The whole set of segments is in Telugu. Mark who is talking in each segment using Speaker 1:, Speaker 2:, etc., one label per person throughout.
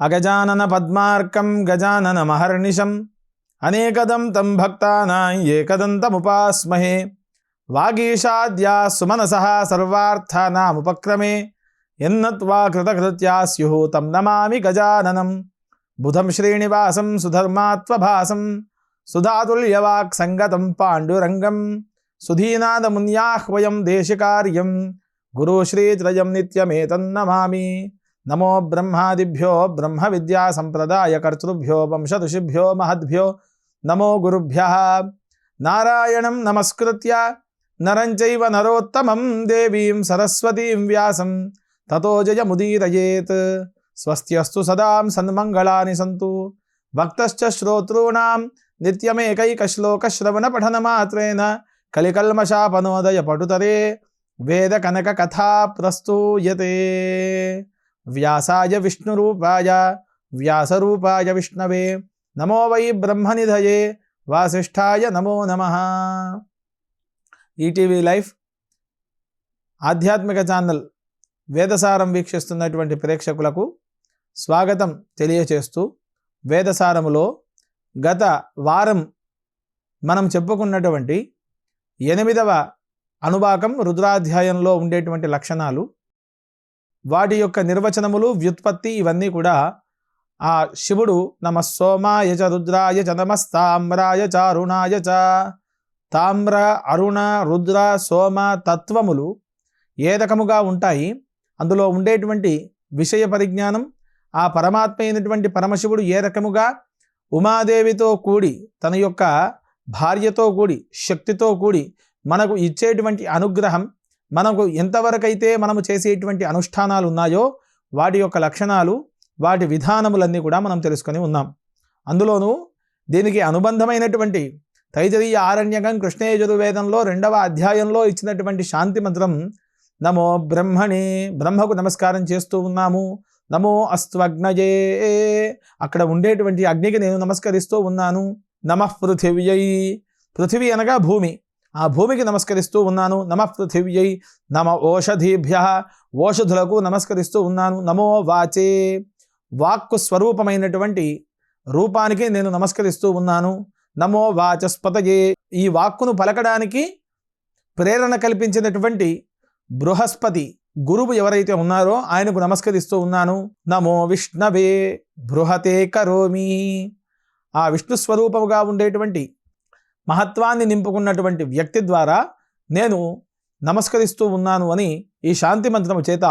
Speaker 1: అగజానన పద్మార్కం గజానన మహర్నిశం అనేకదం తం భక్తానాం ఏకదంతముపాస్మహే. వాగీషాద్యా సుమనసః సర్వార్థానాముపక్రమే యన్నత్వా కృతకృత్యా స్యుః తం నమామి గజాననం. బుధం శ్రీనివాసం సుధర్మాత్వభాసం సుధాతుల్యవాక్ సంగతం పాండురంగం. సుధీనాదమున్యాహ్వయం దేశికార్యం గురు శ్రీత్రయం నిత్యమేతన్నమామి. నమో బ్రహ్మాదిభ్యో బ్రహ్మ విద్యా సంప్రదాయ కర్తృభ్యో వంశఋషిభ్యో మహద్భ్యో నమో గురుభ్యః. నారాయణం నమస్కృత్య నరం చైవ నరోత్తమం దేవీం సరస్వతీం వ్యాసం తతో జయముదీరయేత్. స్వస్త్యస్తు సదాం సన్మంగళాని సంతు. భక్తశ్చ శ్రోతॄణాం నిత్యమేకైకశ్లోకశ్రవణ పఠనమాత్రేణ కలికల్మషాపనోదయ పటుతరే వేద కనక కథా ప్రస్తూయతే. వ్యాసాయ విష్ణురూపాయ వ్యాసరూపాయ విష్ణవే నమో వై బ్రహ్మనిధయే వాసిష్ఠాయ నమో నమః. ఈటీవీ లైఫ్ ఆధ్యాత్మిక ఛానల్ వేదసారం వీక్షిస్తున్నటువంటి ప్రేక్షకులకు స్వాగతం తెలియచేస్తూ, వేదసారములో గత వారం మనం చెప్పుకున్నటువంటి 8వ అనువాకం రుద్రాధ్యాయంలో ఉండేటువంటి లక్షణాలు, వాటి యొక్క నిర్వచనములు, వ్యుత్పత్తి ఇవన్నీ కూడా ఆ శివుడు నమస్సోమాయ చ రుద్రాయ చ నమస్తామ్రాయ చ అరుణాయ చ. తామ్ర, అరుణ, రుద్ర, సోమ తత్వములు ఏ రకముగా ఉంటాయి, అందులో ఉండేటువంటి విషయ పరిజ్ఞానం, ఆ పరమాత్మ అయినటువంటి పరమశివుడు ఏ రకముగా ఉమాదేవితో కూడి తన యొక్క భార్యతో కూడి శక్తితో కూడి మనకు ఇచ్చేటువంటి అనుగ్రహం, మనకు ఎంతవరకైతే మనము చేసేటువంటి అనుష్ఠానాలు ఉన్నాయో వాటి యొక్క లక్షణాలు, వాటి విధానములన్నీ కూడా మనం తెలుసుకొని ఉన్నాం. అందులోనూ దీనికి అనుబంధమైనటువంటి తైజరీయ ఆరణ్యకం కృష్ణయజుర్వేదంలో 2వ అధ్యాయంలో ఇచ్చినటువంటి శాంతి మంత్రం నమో బ్రహ్మణే, బ్రహ్మకు నమస్కారం చేస్తూ ఉన్నాము. నమో అస్త్వగ్నయే, అక్కడ ఉండేటువంటి అగ్నికి నేను నమస్కరిస్తూ ఉన్నాను. నమః పృథివ్యై, పృథివీ అనగా భూమి, ఆ భూమికి నమస్కరిస్తూ ఉన్నాను. నమః పృథివ్యై. నమ ఓషధీభ్యః, ఓషధులకు నమస్కరిస్తూ ఉన్నాను. నమో వాచే, వాక్కు స్వరూపమైనటువంటి రూపానికి నేను నమస్కరిస్తూ ఉన్నాను. నమో వాచస్పతయే, ఈ వాక్కును పలకడానికి ప్రేరణ కల్పించినటువంటి బృహస్పతి గురువు ఎవరైతే ఉన్నారో ఆయనకు నమస్కరిస్తూ ఉన్నాను. నమో విష్ణవే బృహతే కరోమి, ఆ విష్ణు స్వరూపముగా ఉండేటువంటి మహత్వాన్ని నింపుకున్నటువంటి వ్యక్తి ద్వారా నేను నమస్కరిస్తూ ఉన్నాను అని ఈ శాంతి మంత్రము చేత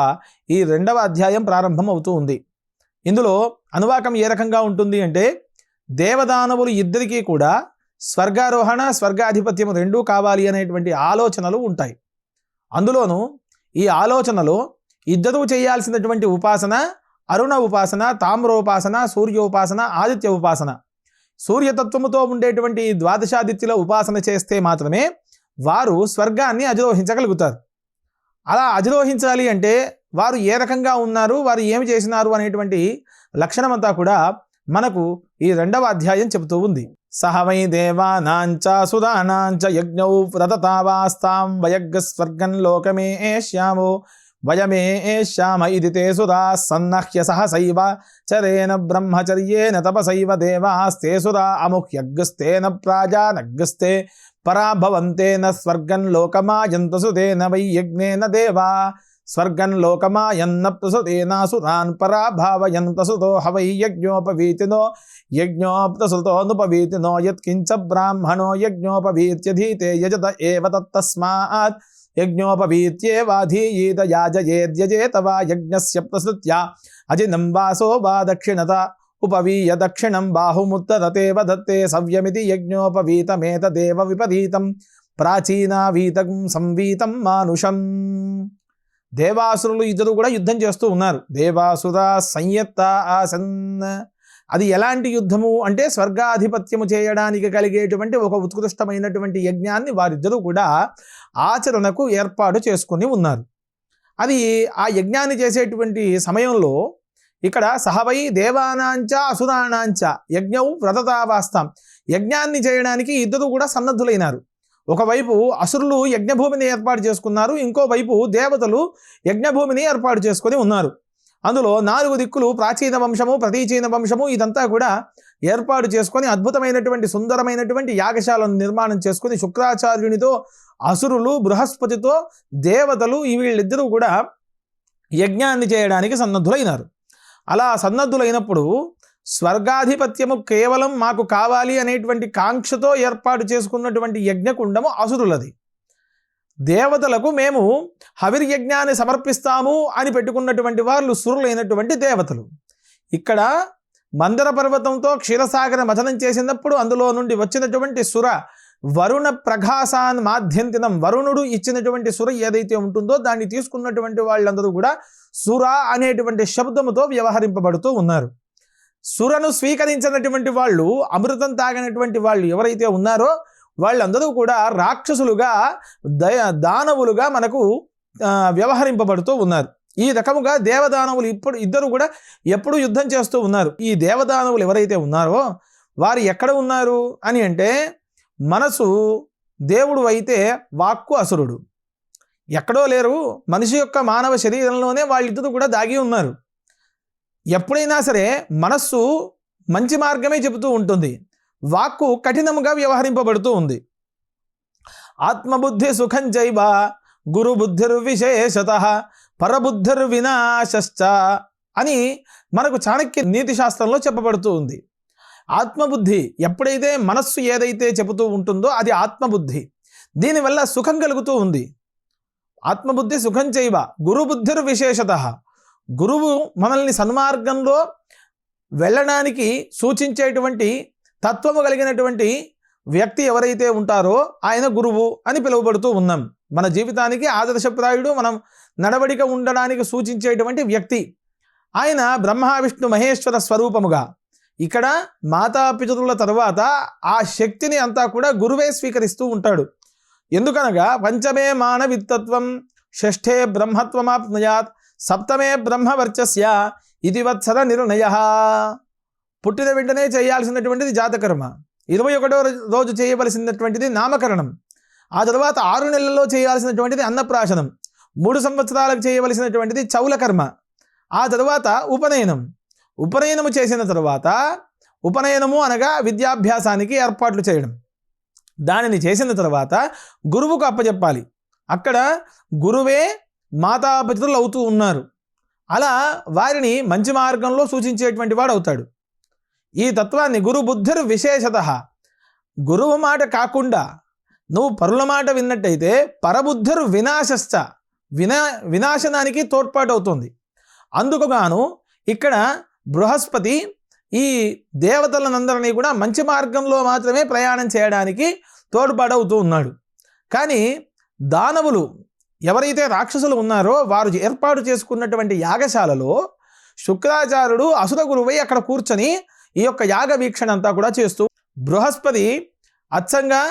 Speaker 1: ఈ 2వ అధ్యాయం ప్రారంభం అవుతూ ఉంది. ఇందులో అనువాకం ఏ రకంగా ఉంటుంది అంటే, దేవదానవులు ఇద్దరికీ కూడా స్వర్గారోహణ స్వర్గాధిపత్యం రెండూ కావాలి అనేటువంటి ఆలోచనలు ఉంటాయి. అందులోనూ ఈ ఆలోచనలో ఇద్దరూ చేయాల్సినటువంటి ఉపాసన అరుణ ఉపాసన, తామ్రోపాసన, సూర్యోపాసన, ఆదిత్య ఉపాసన. సూర్యతత్వముతో ఉండేటువంటి ద్వాదశాదిత్యుల ఉపాసన చేస్తే మాత్రమే వారు స్వర్గాన్ని అధిరోహించగలుగుతారు. అలా అధిరోహించాలి అంటే వారు ఏ రకంగా ఉన్నారు, వారు ఏమి చేసినారు అనేటువంటి లక్షణమంతా కూడా మనకు ఈ 2వ అధ్యాయం చెబుతూ ఉంది. సహ వై దేవానాంచ సురానాంచ యజ్ఞౌ వ్రతతావాస్తాం వయగ్గ స్వర్గం లోకమే ఏష్యామో వయమేష్యామ ఇది తే సురా సన్నహ్య సహసైవ చరేణ బ్రహ్మచర్యేణ తపసైవ దేవాస్తే సురా అముహ్యగ్స్తేన ప్రాజానగ్స్తే పరాభవంతేన స్వర్గం లోకమాయంత సుతేన వై యజ్ఞేన దేవా స్వర్గం లోకమాయన్న ప్రసుతేనాసురాన్ పరాభావయంత సుతో హవై యజ్ఞోపవీతినో యజ్ఞోప్తసుతోనుపవీతినో యత్కించ బ్రాహ్మణో యజ్ఞోపవీత్యధీతే యజత ఏవ తత్తస్మాత్ యజ్ఞోపవీత్యేవాధీయీత యాజయేద్యజేత వా యజ్ఞస్య ప్రసృత్యా అజినం వాసో వా దక్షిణత ఉపవీయ దక్షిణం బాహుముత్తరతేవ దత్తే సవ్యమితి యజ్ఞోపవీతమేతదేవ విపరీతం ప్రాచీనావీతం సంవీతం మానుషం. దేవాసురులు ఇద్దరు కూడా యుద్ధం చేస్తూ ఉన్నారు. దేవాసుర సంయత్త ఆసన్. అది ఎలాంటి యుద్ధము అంటే స్వర్గాధిపత్యము చేయడానికి కలిగేటువంటి ఒక ఉత్కృష్టమైనటువంటి యజ్ఞాన్ని వారిద్దరూ కూడా ఆచరణకు ఏర్పాటు చేసుకుని ఉన్నారు. అది ఆ యజ్ఞాన్ని చేసేటువంటి సమయంలో ఇక్కడ సహవై దేవానాంచ అసురాణాంచ యజ్ఞం వ్రతతావాస్తాం, యజ్ఞాన్ని చేయడానికి ఇద్దరు కూడా సన్నద్ధులైనారు. ఒకవైపు అసురులు యజ్ఞభూమిని ఏర్పాటు చేసుకున్నారు, ఇంకోవైపు దేవతలు యజ్ఞభూమిని ఏర్పాటు చేసుకొని ఉన్నారు. అందులో 4 దిక్కులు ప్రాచీన వంశము, ప్రతీచీన వంశము ఇదంతా కూడా ఏర్పాటు చేసుకొని అద్భుతమైనటువంటి సుందరమైనటువంటి యాగశాలను నిర్మాణం చేసుకొని శుక్రాచార్యునితో అసురులు, బృహస్పతితో దేవతలు వీళ్ళిద్దరూ కూడా యజ్ఞాన్ని చేయడానికి సన్నద్ధులైనారు. అలా సన్నద్ధులైనప్పుడు స్వర్గాధిపత్యము కేవలం మాకు కావాలి అనేటువంటి కాంక్షతో ఏర్పాటు చేసుకున్నటువంటి యజ్ఞకుండము అసురులది. దేవతలకు మేము హవిర్యజ్ఞాన్ని సమర్పిస్తాము అని పెట్టుకున్నటువంటి వాళ్ళు సురులైనటువంటి దేవతలు. ఇక్కడ మందర పర్వతంతో క్షీరసాగర మథనం చేసినప్పుడు అందులో నుండి వచ్చినటువంటి సుర వరుణ ప్రకాశాన్ మాధ్యంతినం, వరుణుడు ఇచ్చినటువంటి సుర ఏదైతే ఉంటుందో దాన్ని తీసుకున్నటువంటి వాళ్ళందరూ కూడా సుర అనేటువంటి శబ్దముతో వ్యవహరింపబడుతూ ఉన్నారు. సురను స్వీకరించినటువంటి వాళ్ళు, అమృతం తాగినటువంటి వాళ్ళు ఎవరైతే ఉన్నారో వాళ్ళందరూ కూడా రాక్షసులుగా, దానవులుగా మనకు వ్యవహరింపబడుతూ ఉన్నారు. ఈ రకముగా దేవదానవులు ఇద్దరు కూడా ఎప్పుడు యుద్ధం చేస్తూ ఉన్నారు. ఈ దేవదానవులు ఎవరైతే ఉన్నారో వారు ఎక్కడ ఉన్నారు అని అంటే, మనసు దేవుడు అయితే వాక్కు అసురుడు. ఎక్కడో లేరు, మనిషి యొక్క మానవ శరీరంలోనే వాళ్ళిద్దరూ కూడా దాగి ఉన్నారు. ఎప్పుడైనా సరే మనస్సు మంచి మార్గమే చెబుతూ ఉంటుంది, వాక్కు కఠినముగా వ్యవహరింపబడుతూ ఉంది. ఆత్మబుద్ధి సుఖం చైవ గురుబుద్ధిర్విశేషతః పరబుద్ధిర్వినాశశ్చ అని మనకు చాణక్య నీతి శాస్త్రంలో చెప్పబడుతూ ఉంది. ఆత్మబుద్ధి ఎప్పుడైతే మనస్సు ఏదైతే చెబుతూ ఉంటుందో అది ఆత్మబుద్ధి. దీనివల్ల సుఖం కలుగుతూ ఉంది. ఆత్మబుద్ధి సుఖం చైవ గురుబుద్ధిర్విశేషతః, గురువు మనల్ని సన్మార్గంలో వెళ్ళడానికి సూచించేటువంటి తత్వము కలిగినటువంటి వ్యక్తి ఎవరైతే ఉంటారో ఆయన గురువు అని పిలువబడుతూ ఉన్నాం. మన జీవితానికి ఆదర్శప్రాయుడు, మనం నడవడిక ఉండడానికి సూచించేటువంటి వ్యక్తి ఆయన. బ్రహ్మ విష్ణు మహేశ్వర స్వరూపముగా ఇక్కడ మాతాపితరుల తర్వాత ఆ శక్తిని అంతా కూడా గురువే స్వీకరిస్తూ ఉంటాడు. ఎందుకనగా పంచమే మానవిత్తత్వం, షష్ఠే బ్రహ్మత్వమాప్నుయాత్, సప్తమే బ్రహ్మవర్చస్య ఇది వత్సర నిర్ణయ. పుట్టిన వెంటనే చేయాల్సినటువంటిది జాతకర్మ, 21వ రోజు చేయవలసినటువంటిది నామకరణం, ఆ తర్వాత 6 నెలల్లో చేయాల్సినటువంటిది అన్నప్రాశనం, 3 సంవత్సరాలకు చేయవలసినటువంటిది చౌలకర్మ, ఆ తర్వాత ఉపనయనము చేసిన తర్వాత, ఉపనయనము అనగా విద్యాభ్యాసానికి ఏర్పాట్లు చేయడం, దానిని చేసిన తర్వాత గురువుకు అప్పచెప్పాలి. అక్కడ గురువే మాతాపితరులు అవుతూ ఉన్నారు. అలా వారిని మంచి మార్గంలో సూచించేటువంటి వాడు అవుతాడు. ఈ తత్వాన్ని గురు బుద్ధిర్ విశేషతః, గురువు మాట కాకుండా నువ్వు పరుల మాట విన్నట్టయితే పరబుద్ధిర్ వినాశశ్చ, వినాశనానికి తోడ్పాటు అవుతుంది. అందుకు గాను ఇక్కడ బృహస్పతి ఈ దేవతలనందరినీ కూడా మంచి మార్గంలో మాత్రమే ప్రయాణం చేయడానికి తోడ్పాటవుతూ ఉన్నాడు. కానీ దానవులు ఎవరైతే రాక్షసులు ఉన్నారో వారు ఏర్పాటు చేసుకున్నటువంటి యాగశాలలో శుక్రాచార్యుడు అసుర గురువై అక్కడ కూర్చొని ఈ యొక్క యాగ వీక్షణ అంతా కూడా చేస్తూ, బృహస్పతి అచ్చంగా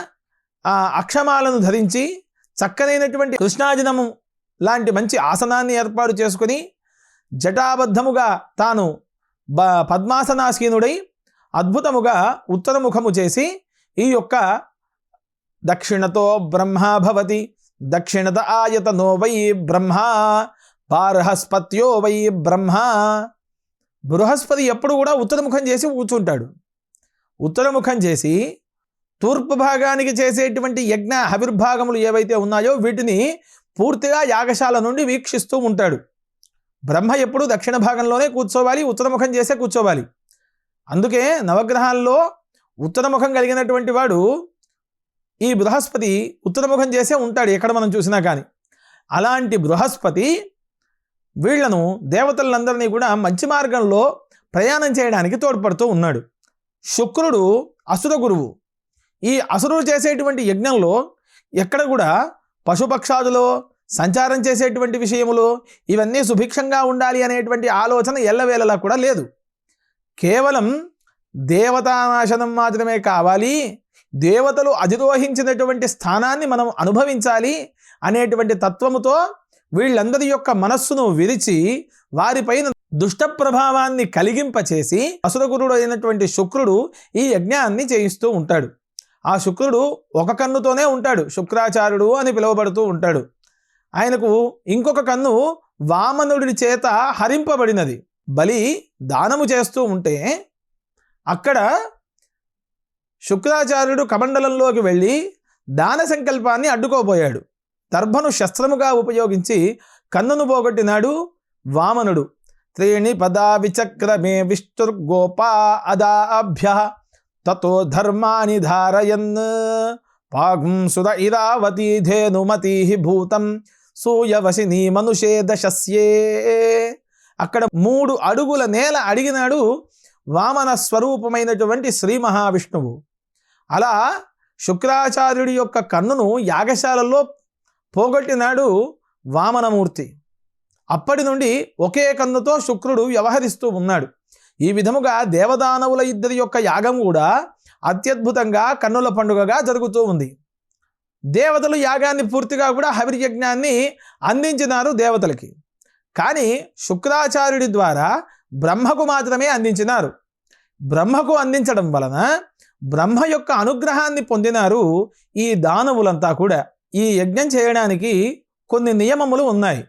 Speaker 1: అక్షమాలను ధరించి చక్కనైనటువంటి కృష్ణాజినము లాంటి మంచి ఆసనాన్ని ఏర్పాటు చేసుకుని జటాబద్ధముగా తాను పద్మాసనాసీనుడై అద్భుతముగా ఉత్తరముఖము చేసి ఈ యొక్క దక్షిణతో బ్రహ్మ భవతి, దక్షిణత ఆయతనో వై బ్రహ్మ, బార్హస్పత్యో వై బ్రహ్మ. బృహస్పతి ఎప్పుడు కూడా ఉత్తరముఖం చేసి కూర్చుంటాడు. ఉత్తరముఖం చేసి తూర్పు భాగానికి చేసేటువంటి యజ్ఞ హవిర్భాగములు ఏవైతే ఉన్నాయో వీటిని పూర్తిగా యాగశాల నుండి వీక్షిస్తూ ఉంటాడు. బ్రహ్మ ఎప్పుడు దక్షిణ భాగంలోనే కూర్చోవాలి, ఉత్తరముఖం చేసే కూర్చోవాలి. అందుకే నవగ్రహాల్లో ఉత్తరముఖం కలిగినటువంటి వాడు ఈ బృహస్పతి ఉత్తరముఖం చేసే ఉంటాడు ఎక్కడ మనం చూసినా కానీ. అలాంటి బృహస్పతి వీళ్లను దేవతలందరినీ కూడా మంచి మార్గంలో ప్రయాణం చేయడానికి తోడ్పడుతూ ఉన్నాడు. శుక్రుడు అసుర గురువు. ఈ అసురుడు చేసేటువంటి యజ్ఞంలో ఎక్కడ కూడా పశుపక్షాదులో సంచారం చేసేటువంటి విషయములు ఇవన్నీ సుభిక్షంగా ఉండాలి అనేటువంటి ఆలోచన ఎల్లవేళలా కూడా లేదు. కేవలం దేవతానాశనం మాత్రమే కావాలి, దేవతలు అధిరోహించినటువంటి స్థానాన్ని మనం అనుభవించాలి అనేటువంటి తత్వముతో వీళ్ళందరి యొక్క మనస్సును విరిచి వారిపైన దుష్ట ప్రభావాన్ని కలిగింపచేసి అసురగురుడు అయినటువంటి శుక్రుడు ఈ యజ్ఞాన్ని చేయిస్తూ ఉంటాడు. ఆ శుక్రుడు ఒక కన్నుతోనే ఉంటాడు, శుక్రాచార్యుడు అని పిలువబడుతూ ఉంటాడు. ఆయనకు ఇంకొక కన్ను వామనుడి చేత హరింపబడినది. బలి దానము చేస్తూ ఉంటే అక్కడ శుక్రాచార్యుడు కమండలంలోకి వెళ్ళి దాన సంకల్పాన్ని అడ్డుకోబోయాడు. దర్భను శస్త్రముగా ఉపయోగించి కన్నును పోగొట్టినాడు వామనుడు. త్రీణి పదా విచక్రమే విష్ణుర్గోపా అదాభ్య తతో ధర్మాని ధారయన్ పాగుంసుద ఇరావతీ ధేనుమతి భూతం సూయవశిని మనుషే దశస్యే. అక్కడ 3 అడుగుల నేల అడిగినాడు వామన స్వరూపమైనటువంటి శ్రీ మహావిష్ణువు. అలా శుక్రాచార్యుడి యొక్క కన్నును యాగశాలలో పోగొట్టినాడు వామనమూర్తి. అప్పటి నుండి ఒకే కన్నుతో శుక్రుడు వ్యవహరిస్తూ ఉన్నాడు. ఈ విధముగా దేవదానవుల ఇద్దరి యొక్క యాగం కూడా అత్యద్భుతంగా కన్నుల పండుగగా జరుగుతూ ఉంది. దేవతలు యాగాన్ని పూర్తిగా కూడా హవిర్యజ్ఞాన్ని అందించినారు దేవతలకి. కానీ శుక్రాచార్యుడి ద్వారా బ్రహ్మకు మాత్రమే అందించినారు. బ్రహ్మకు అందించడం వలన బ్రహ్మ యొక్క అనుగ్రహాన్ని పొందినారు ఈ దానవులంతా కూడా. ఈ యజ్ఞం చేయడానికి కొన్ని నియమములు ఉన్నాయి.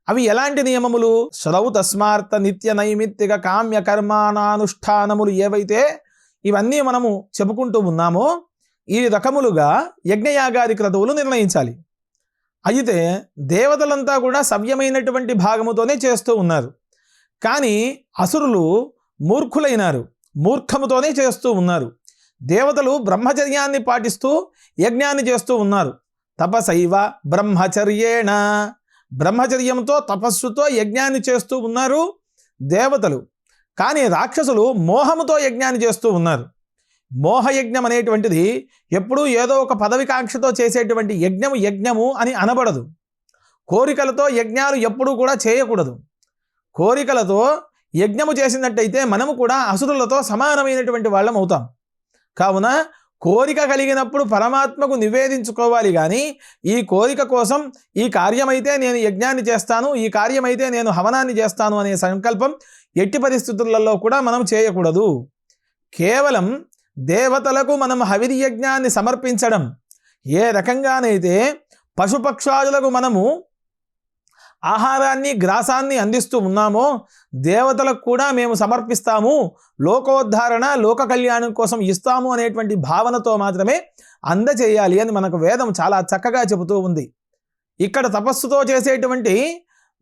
Speaker 1: అవి ఎలాంటి నియమములు? శ్రౌతస్మార్త నిత్య నైమిత్తిక కామ్య కర్మానానుష్ఠానములు ఏవైతే ఇవన్నీ మనము చెప్పుకుంటూ ఉన్నామో ఈ రకములుగా యజ్ఞయాగాది క్రతువులు నిర్ణయించాలి. అయితే దేవతలంతా కూడా సవ్యమైనటువంటి భాగముతోనే చేస్తూ ఉన్నారు. కానీ అసురులు మూర్ఖులైనారు, మూర్ఖముతోనే చేస్తూ ఉన్నారు. దేవతలు బ్రహ్మచర్యాన్ని పాటిస్తూ యజ్ఞాన్ని చేస్తూ ఉన్నారు. తపసైవ బ్రహ్మచర్యేణ, బ్రహ్మచర్యంతో తపస్సుతో యజ్ఞాన్ని చేస్తూ ఉన్నారు దేవతలు. కానీ రాక్షసులు మోహముతో యజ్ఞాన్ని చేస్తూ ఉన్నారు. మోహయజ్ఞం అనేటువంటిది ఎప్పుడూ ఏదో ఒక పదవికాంక్షతో చేసేటువంటి యజ్ఞము అని అనబడదు. కోరికలతో యజ్ఞాలు ఎప్పుడూ కూడా చేయకూడదు. కోరికలతో యజ్ఞము చేసినట్టయితే మనము కూడా అసురులతో సమానమైనటువంటి వాళ్ళం అవుతాం. కావున కోరిక కలిగినప్పుడు పరమాత్మకు నివేదించుకోవాలి. కానీ ఈ కోరిక కోసం ఈ కార్యమైతే నేను యజ్ఞాన్ని చేస్తాను, ఈ కార్యమైతే నేను హవనాన్ని చేస్తాను అనే సంకల్పం ఎట్టి పరిస్థితులలో కూడా మనం చేయకూడదు. కేవలం దేవతలకు మనం హవిర్యజ్ఞాన్ని సమర్పించడం, ఏ రకంగానైతే పశుపక్షాదులకు మనము ఆహారాన్ని గ్రాసాన్ని అందిస్తూ ఉన్నామో దేవతలకు కూడా మేము సమర్పిస్తాము, లోకోద్ధారణ లోక కళ్యాణం కోసం ఇస్తాము అనేటువంటి భావనతో మాత్రమే అందచేయాలి అని మనకు వేదం చాలా చక్కగా చెబుతూ ఉంది. ఇక్కడ తపస్సుతో చేసేటువంటి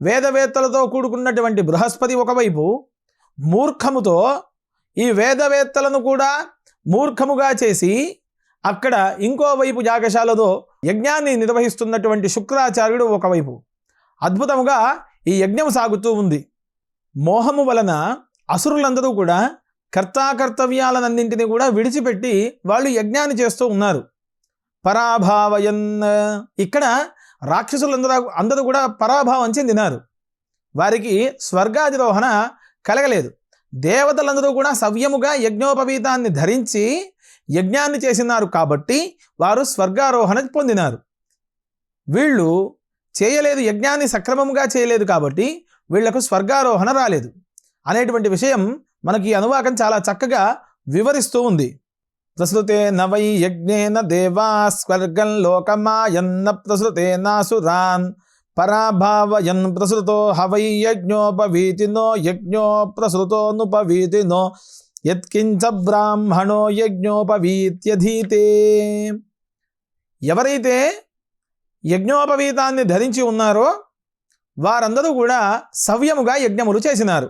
Speaker 1: వేదవేత్తలతో కూడుకున్నటువంటి బృహస్పతి ఒకవైపు మూర్ఖముతో ఈ వేదవేత్తలను కూడా మూర్ఖముగా చేసి అక్కడ ఇంకోవైపు యాగశాలలో యజ్ఞాన్ని నిర్వహిస్తున్నటువంటి శుక్రాచార్యుడు ఒకవైపు. అద్భుతముగా ఈ యజ్ఞం సాగుతూ ఉంది. మోహము వలన అసురులందరూ కూడా కర్తాకర్తవ్యాలన్నింటినీ కూడా విడిచిపెట్టి వాళ్ళు యజ్ఞాన్ని చేస్తూ ఉన్నారు. పరాభావయన్, ఇక్కడ రాక్షసులందరూ కూడా పరాభావం చెందినారు. వారికి స్వర్గాధిరోహణ కలగలేదు. దేవతలందరూ కూడా సవ్యముగా యజ్ఞోపవీతాన్ని ధరించి యజ్ఞాన్ని చేసినారు కాబట్టి వారు స్వర్గారోహణ పొందినారు. వీళ్ళు చేయలేదు, యజ్ఞాన్ని సక్రమంగా చేయలేదు కాబట్టి వీళ్లకు స్వర్గారోహణ రాలేదు అనేటువంటి విషయం మనకి ఈ అనువాకం చాలా చక్కగా వివరిస్తూ ఉంది. ప్రసృతే నవై యజ్ఞేన దేవా స్వర్గం లోకమాయన్న ప్రసృతేనాసురాన్ పరాభావయన్ ప్రసృతో హవై యజ్ఞోపవీతినో యజ్ఞో ప్రసృతోనుపవీతినో యత్కించ బ్రాహ్మణో యజ్ఞోపవీత్యధీతే. ఎవరైతే యజ్ఞోపవీతాన్ని ధరించి ఉన్నారో వారందరూ కూడా సవ్యముగా యజ్ఞములు చేసినారు.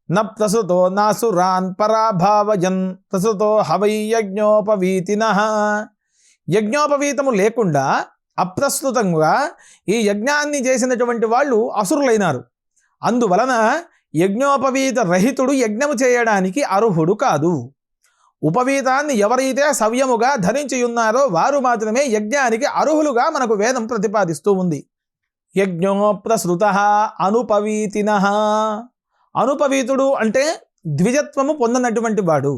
Speaker 1: న ప్రసృతో నాసురాన్ పరాభావయన్ ప్రసృతో హవై యజ్ఞోపవీతినః. యజ్ఞోపవీతము లేకుండా అప్రస్తుతంగా ఈ యజ్ఞాన్ని చేసినటువంటి వాళ్ళు అసురులైనారు. అందువలన యజ్ఞోపవీత రహితుడు యజ్ఞము చేయడానికి అర్హుడు కాదు. ఉపవీతాన్ని ఎవరైతే సవ్యముగా ధరించి ఉన్నారో వారు మాత్రమే యజ్ఞానికి అర్హులుగా మనకు వేదం ప్రతిపాదిస్తూ ఉంది. యజ్ఞో ప్రసృతః అనుపవీతినః. అనుపవీతుడు అంటే ద్విజత్వము పొందనటువంటి వాడు,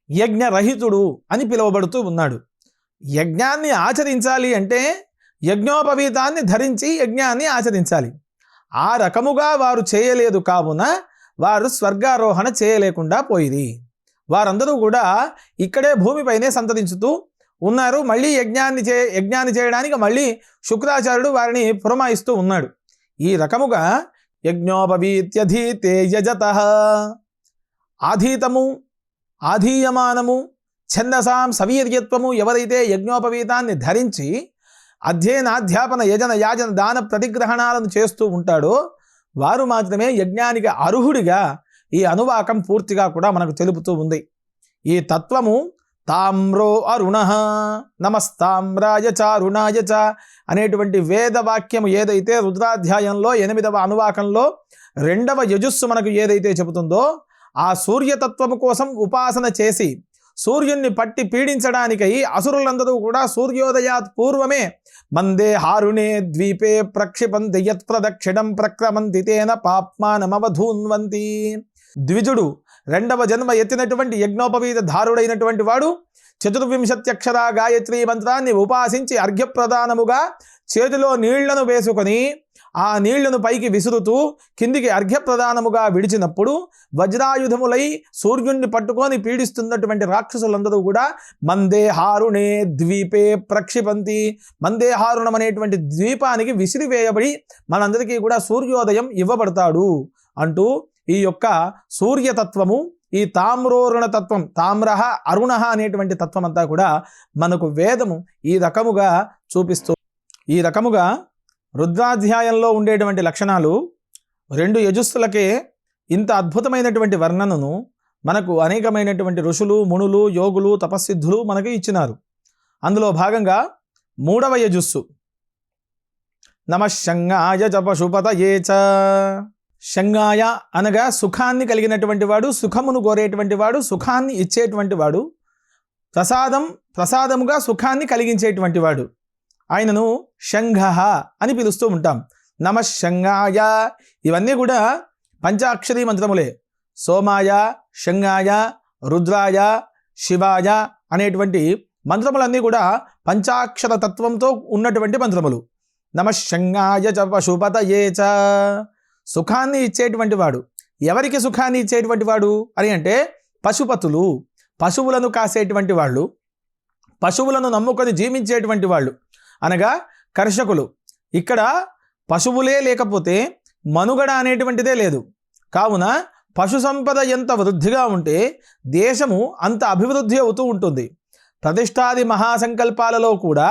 Speaker 1: యజ్ఞరహితుడు అని పిలువబడుతూ ఉన్నాడు. యజ్ఞాన్ని ఆచరించాలి అంటే యజ్ఞోపవీతాన్ని ధరించి యజ్ఞాన్ని ఆచరించాలి. ఆ రకముగా వారు చేయలేదు కావున వారు స్వర్గారోహణ చేయలేకుండా పోయిరి. వారందరూ కూడా ఇక్కడే భూమిపైనే సంతరించుతూ ఉన్నారు. మళ్ళీ యజ్ఞాన్ని చేయడానికి మళ్ళీ శుక్రాచార్యుడు వారిని పురమాయిస్తూ ఉన్నాడు. ఈ రకముగా యజ్ఞోపవీత్యధీతే యజతః ఆధీతము ఆధీయమానము ఛందసాం సవీర్యత్వము ఎవరైతే యజ్ఞోపవీతాన్ని ధరించి అధ్యయనాధ్యాపన యజన యాజన దాన ప్రతిగ్రహణాలను చేస్తూ ఉంటాడో వారు మాత్రమే యజ్ఞానికి అర్హుడిగా ఈ అనువాకం పూర్తిగా కూడా మనకు తెలుపుతూ ఉంది. ఈ తత్వము తామ్రో అరుణ నమస్తామ్రాయ చారుణాయ చ అనేటువంటి వేదవాక్యము ఏదైతే రుద్రాధ్యాయంలో 8వ అనువాకంలో 2వ యజుస్సు మనకు ఏదైతే చెబుతుందో ఆ సూర్యతత్వము కోసం ఉపాసన చేసి సూర్యుణ్ణి పట్టి పీడించడానికై అసురులందరూ కూడా సూర్యోదయాత్ పూర్వమే మందే హారుణే ద్వీపే ప్రక్షిపంతి యత్ ప్రదక్షిణం ప్రక్రమంతి తేన పాప్మానమవధూన్వంతి. ద్విజుడు 2వ జన్మ ఎత్తినటువంటి యజ్ఞోపవీత ధారుడైనటువంటి వాడు 24 అక్షరా గాయత్రీ మంత్రాన్ని ఉపాసించి అర్ఘ్యప్రదానముగా చేతిలో నీళ్లను వేసుకొని ఆ నీళ్లను పైకి విసురుతూ కిందికి అర్ఘ్యప్రదానముగా విడిచినప్పుడు వజ్రాయుధములై సూర్యుణ్ణి పట్టుకొని పీడిస్తున్నటువంటి రాక్షసులందరూ కూడా మందేహారుణే ద్వీపే ప్రక్షిపంతి, మందేహారుణం అనేటువంటి ద్వీపానికి విసిరివేయబడి మనందరికీ కూడా సూర్యోదయం ఇవ్వబడతాడు అంటూ ఈ యొక్క సూర్యతత్వము, ఈ తామ్రోరుణ తత్వం, తామ్రః అరుణః అనేటువంటి తత్వం అంతా కూడా మనకు వేదము ఈ రకముగా చూపిస్తూ, ఈ రకముగా రుద్రాధ్యాయంలో ఉండేటువంటి లక్షణాలు 2 యజుస్సులకే ఇంత అద్భుతమైనటువంటి వర్ణనను మనకు అనేకమైనటువంటి ఋషులు, మునులు, యోగులు, తపస్సిద్ధులు మనకు ఇచ్చినారు. అందులో భాగంగా 3వ యజుస్సు నమఃశంగాయ చ పశుపతయే చ. శంగాయ అనగా సుఖాన్ని కలిగినటువంటి వాడు, సుఖమును కోరేటువంటి వాడు, సుఖాన్ని ఇచ్చేటువంటి వాడు, ప్రసాదముగా సుఖాన్ని కలిగించేటువంటి వాడు, ఆయనను శంఘః అని పిలుస్తూ ఉంటాం. నమఃశంగాయ ఇవన్నీ కూడా పంచాక్షరీ మంత్రములే. సోమాయ, శంగాయ, రుద్రాయ, శివాయ అనేటువంటి మంత్రములన్నీ కూడా పంచాక్షర తత్వంతో ఉన్నటువంటి మంత్రములు. నమఃశంగాయ చ పశుపతయే చ. సుఖాన్ని ఇచ్చేటువంటి వాడు. ఎవరికి సుఖాన్ని ఇచ్చేటువంటి వాడు అని అంటే పశుపతులు, పశువులను కాసేటువంటి వాళ్ళు, పశువులను నమ్ముకొని జీవించేటువంటి వాళ్ళు అనగా కర్షకులు. ఇక్కడ పశువులే లేకపోతే మనుగడ అనేటువంటిదే లేదు. కావున పశు సంపద ఎంత వృద్ధిగా ఉంటే దేశము అంత అభివృద్ధి అవుతూ ఉంటుంది. ప్రతిష్టాది మహాసంకల్పాలలో కూడా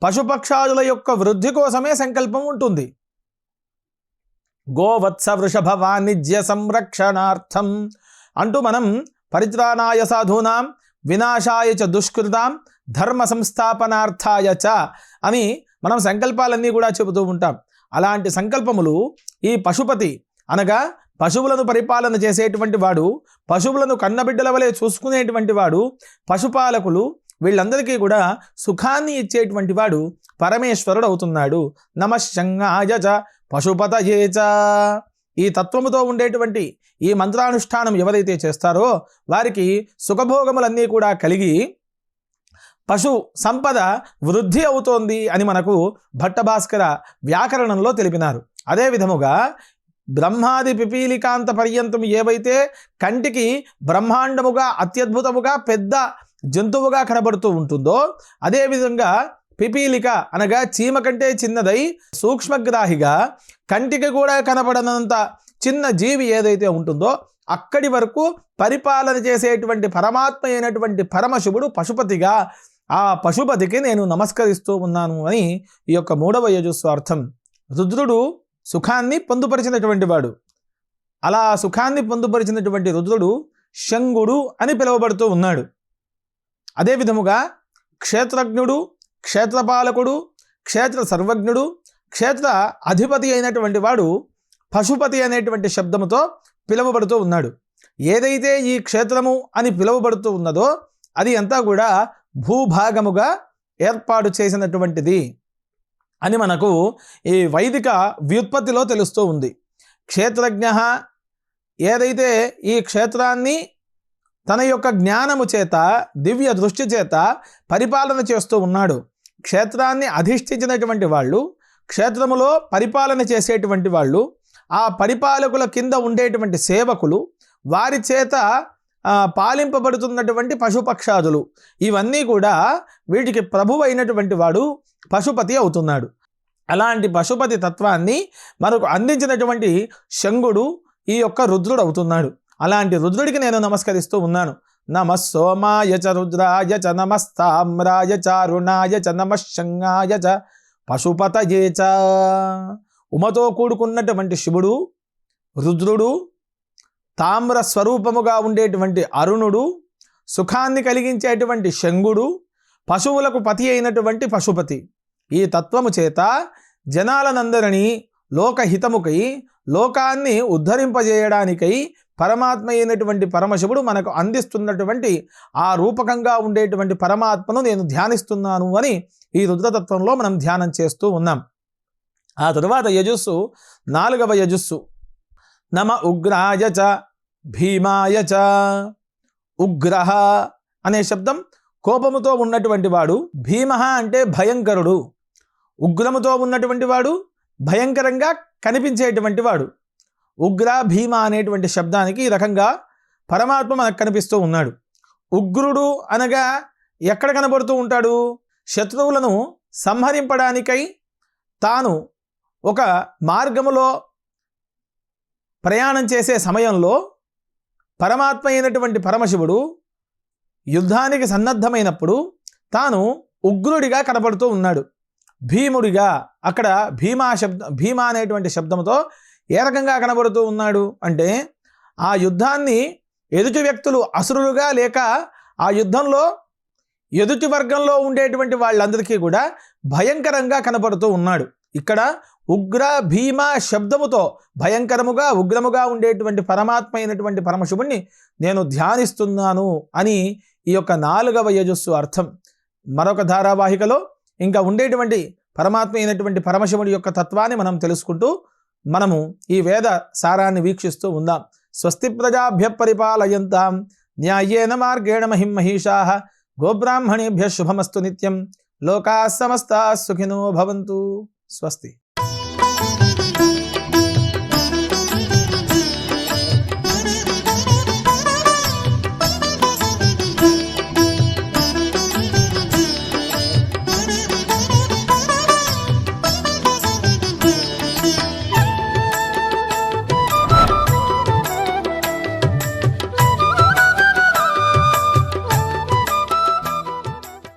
Speaker 1: పశుపక్షాదుల యొక్క వృద్ధి కోసమే సంకల్పం ఉంటుంది. గోవత్స వృషభ వాణిజ్య సంరక్షణార్థం అంటూ మనం పరిత్రాణాయ సాధూనాం వినాశాయ చ దుష్కృతాం ధర్మ సంస్థాపనార్థాయ చ అని మనం సంకల్పాలన్నీ కూడా చెబుతూ ఉంటాం. అలాంటి సంకల్పములు ఈ పశుపతి అనగా పశువులను పరిపాలన చేసేటువంటి వాడు, పశువులను కన్నబిడ్డల వలె చూసుకునేటువంటి వాడు, పశుపాలకులు వీళ్ళందరికీ కూడా సుఖాన్ని ఇచ్చేటువంటి వాడు పరమేశ్వరుడు అవుతున్నాడు. నమఃశంగాయ చ పశుపతయే చ. ఈ తత్వముతో ఉండేటువంటి ఈ మంత్రానుష్ఠానం ఎవరైతే చేస్తారో వారికి సుఖభోగములన్నీ కూడా కలిగి పశు సంపద వృద్ధి అవుతోంది అని మనకు భట్టభాస్కర వ్యాకరణంలో తెలిపినారు. అదే విధముగా బ్రహ్మాది పిపీలికాంత పర్యంతం ఏవైతే కంటికి బ్రహ్మాండముగా అత్యద్భుతముగా పెద్ద జంతువుగా కనబడుతూ ఉంటుందో అదేవిధంగా పిపీలిక అనగా చీమ కంటే చిన్నదై సూక్ష్మగ్రాహిగా కంటికి కూడా కనబడనంత చిన్న జీవి ఏదైతే ఉంటుందో అక్కడి వరకు పరిపాలన చేసేటువంటి పరమాత్మ అయినటువంటి పరమశివుడు పశుపతిగా, ఆ పశుపతికి నేను నమస్కరిస్తూ ఉన్నాను అని ఈ యొక్క 3వ యజుస్సు అర్థం. రుద్రుడు సుఖాన్ని పొందుపరిచినటువంటి వాడు. అలా సుఖాన్ని పొందుపరిచినటువంటి రుద్రుడు శంగుడు అని పిలువబడుతూ ఉన్నాడు. అదే విధముగా క్షేత్రజ్ఞుడు, క్షేత్రపాలకుడు, క్షేత్ర సర్వజ్ఞుడు, క్షేత్ర అధిపతి అయినటువంటి వాడు పశుపతి అనేటువంటి శబ్దముతో పిలువబడుతూ ఉన్నాడు. ఏదైతే ఈ క్షేత్రము అని పిలువబడుతూ ఉన్నదో అది అంతా కూడా భూభాగముగా ఏర్పాటు చేసినటువంటిది అని మనకు ఈ వైదిక వ్యుత్పత్తిలో తెలుస్తూ ఉంది. క్షేత్రజ్ఞ ఏదైతే ఈ క్షేత్రాన్ని తన యొక్క జ్ఞానము చేత, దివ్య దృష్టి చేత పరిపాలన చేస్తూ ఉన్నాడు. క్షేత్రాన్ని అధిష్ఠించినటువంటి వాళ్ళు, క్షేత్రములో పరిపాలన చేసేటువంటి వాళ్ళు, ఆ పరిపాలకుల కింద ఉండేటువంటి సేవకులు, వారి చేత పాలింపబడుతున్నటువంటి పశుపక్షాదులు, ఇవన్నీ కూడా వీటికి ప్రభువు అయినటువంటి వాడు పశుపతి అవుతున్నాడు. అలాంటి పశుపతి తత్వాన్ని మనకు అందించినటువంటి శంగుడు ఈ యొక్క రుద్రుడు అవుతున్నాడు. అలాంటి రుద్రుడికి నేను నమస్కరిస్తూ ఉన్నాను. నమః సోమాయ చ రుద్రాయ చ నమస్తామ్రాయ చారుణాయ చ నమఃశంగాయ చ పశుపతయే చ. ఉమతో కూడుకున్నటువంటి శివుడు, రుద్రుడు, తామ్ర స్వరూపముగా ఉండేటువంటి అరుణుడు, సుఖాన్ని కలిగించేటువంటి శంగుడు, పశువులకు పతి అయినటువంటి పశుపతి. ఈ తత్వము చేత జనాలనందరినీ లోకహితముకై, లోకాన్ని ఉద్ధరింపజేయడానికై పరమాత్మ అయినటువంటి పరమశివుడు మనకు అందిస్తున్నటువంటి ఆ రూపకంగా ఉండేటువంటి పరమాత్మను నేను ధ్యానిస్తున్నాను అని ఈ రుద్రతత్వంలో మనం ధ్యానం చేస్తూ ఉన్నాం. ఆ తరువాత యజస్సు, 4వ యజస్సు. నమ ఉగ్రాయ చ భీమాయ చ. ఉగ్రహ అనే శబ్దం కోపముతో ఉన్నటువంటి వాడు, భీమః అంటే భయంకరుడు, ఉగ్రముతో ఉన్నటువంటి వాడు, భయంకరంగా కనిపించేటువంటి వాడు. ఉగ్ర భీమ అనేటువంటి శబ్దానికి ఈ రకంగా పరమాత్మ మనకు కనిపిస్తూ ఉన్నాడు. ఉగ్రుడు అనగా ఎక్కడ కనబడుతూ ఉంటాడు? శత్రువులను సంహరింపడానికై తాను ఒక మార్గములో ప్రయాణం చేసే సమయంలో పరమాత్మ అయినటువంటి పరమశివుడు యుద్ధానికి సన్నద్ధమైనప్పుడు తాను ఉగ్రుడిగా కనబడుతూ ఉన్నాడు. భీముడిగా, అక్కడ భీమా అనేటువంటి శబ్దంతో ఏ రకంగా కనబడుతూ ఉన్నాడు అంటే, ఆ యుద్ధాన్ని ఎదుటి వ్యక్తులు అసురులుగా లేక ఆ యుద్ధంలో ఎదుటి వర్గంలో ఉండేటువంటి వాళ్ళందరికీ కూడా భయంకరంగా కనబడుతూ ఉన్నాడు. ఇక్కడ ఉగ్ర భీమ శబ్దముతో భయంకరముగా, ఉగ్రముగా ఉండేటువంటి పరమాత్మ అయినటువంటి పరమశివుణ్ణి నేను ధ్యానిస్తున్నాను అని ఈ యొక్క 4వ యజస్సు అర్థం. మరొక ధారావాహికలో ఇంకా ఉండేటువంటి పరమాత్మ అయినటువంటి పరమశివుడి యొక్క తత్వాన్ని మనం తెలుసుకుంటూ మనము ఈ వేద సారాన్ని వీక్షిస్తూ ఉందాం. స్వస్తి ప్రజాభ్య పరిపాలయంతాం న్యాయేన మార్గేణ మహిం మహిషాః గోబ్రాహ్మణేభ్యః శుభమస్తు నిత్యం. లోకాః సమస్తాః సుఖినో భవంతు. స్వస్తి.